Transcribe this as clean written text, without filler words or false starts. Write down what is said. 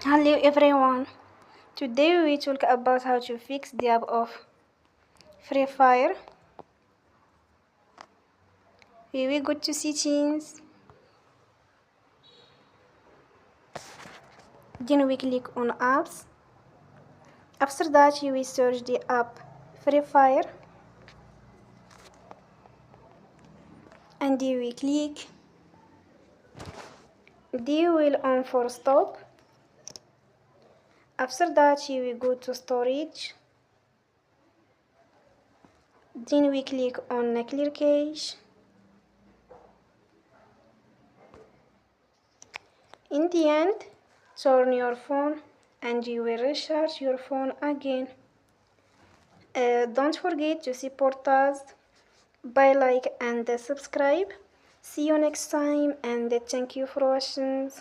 Hello everyone. Today we talk about how to fix the app of Free Fire. We will go to settings. Then we click on apps. After that you will search the app Free Fire. And you will click. You will on for stop. After that you will go to storage. Then we click on clear cache. In the end, turn your phone and you will recharge your phone again. Don't forget to support us by like and subscribe. See you next time and thank you for watching.